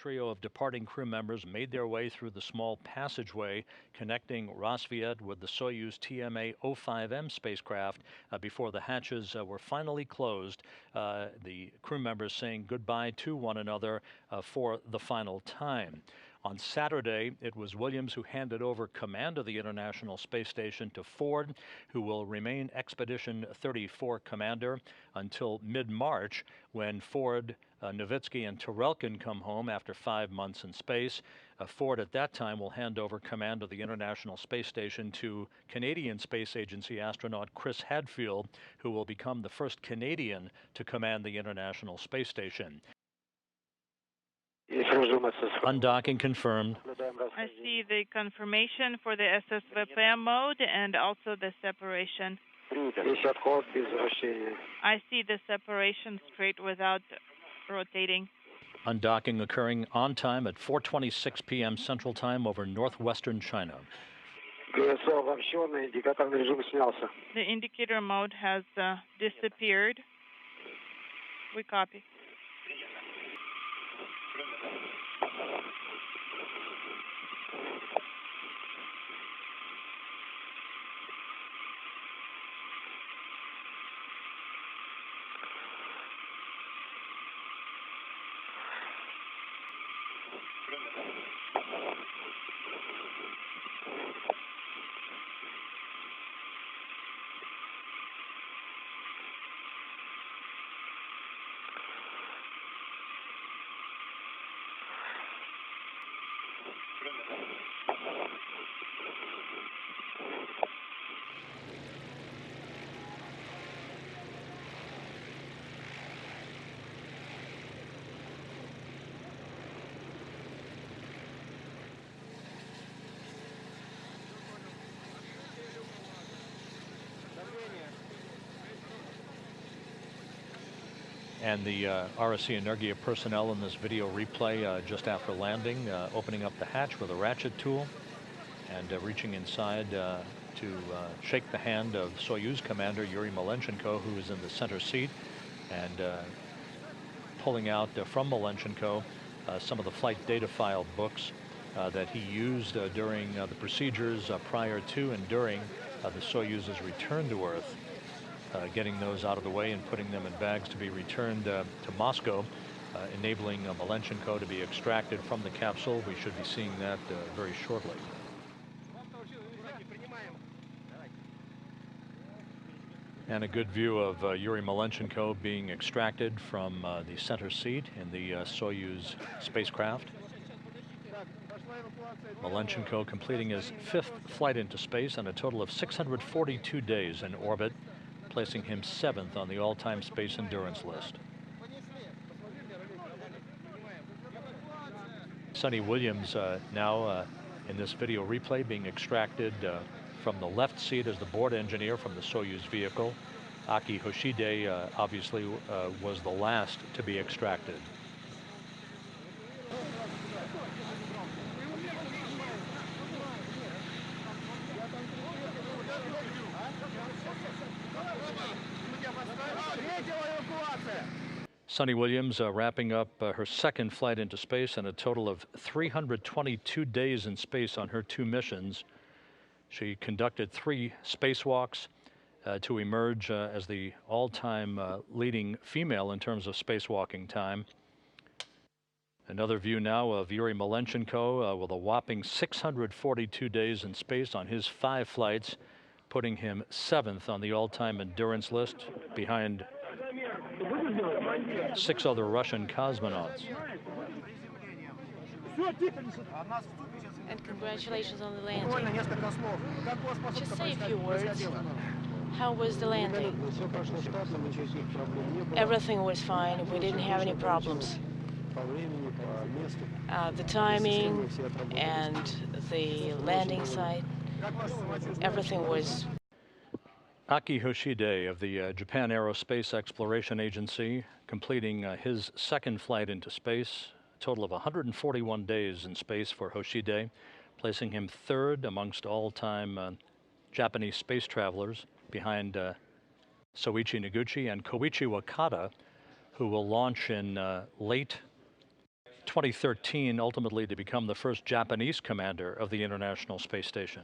trio of departing crew members made their way through the small passageway connecting Rassvet with the Soyuz TMA-05M spacecraft before the hatches were finally closed, the crew members saying goodbye to one another for the final time. On Saturday, it was Williams who handed over command of the International Space Station to Ford, who will remain Expedition 34 commander until mid-March, when Ford, Novitsky, and Turelkin come home after 5 months in space. Ford at that time will hand over command of the International Space Station to Canadian Space Agency astronaut Chris Hadfield, who will become the first Canadian to command the International Space Station. Undocking confirmed. I see the confirmation for the SSVP mode and also the separation. I see the separation straight without rotating. Undocking occurring on time at 4:26 p.m. Central Time over northwestern China. The indicator mode has disappeared. We copy. And the RSC Energia personnel in this video replay just after landing, opening up the hatch with a ratchet tool and reaching inside to shake the hand of Soyuz commander Yuri Malenchenko, who is in the center seat, and pulling out from Malenchenko some of the flight data file books that he used during the procedures prior to and during the Soyuz's return to Earth. Getting those out of the way and putting them in bags to be returned to Moscow, enabling Malenchenko to be extracted from the capsule. We should be seeing that very shortly. And a good view of Yuri Malenchenko being extracted from the center seat in the Soyuz spacecraft. Malenchenko completing his 5th flight into space and a total of 642 days in orbit, placing him 7th on the all-time space endurance list. Sonny Williams now in this video replay being extracted from the left seat as the board engineer from the Soyuz vehicle. Aki Hoshide obviously was the last to be extracted. Sonny Williams wrapping up her 2nd flight into space and a total of 322 days in space on her 2 missions. She conducted 3 spacewalks to emerge as the all-time leading female in terms of spacewalking time. Another view now of Yuri Malenchenko with a whopping 642 days in space on his 5 flights, putting him 7th on the all-time endurance list behind 6 other Russian cosmonauts. And congratulations on the landing. Just say a few words. How was the landing? Everything was fine. We didn't have any problems. The timing and the landing site, everything was. Aki Hoshide of the Japan Aerospace Exploration Agency completing his 2nd flight into space. A total of 141 days in space for Hoshide, placing him 3rd amongst all-time Japanese space travelers, behind Soichi Noguchi and Koichi Wakata, who will launch in late 2013, ultimately to become the first Japanese commander of the International Space Station.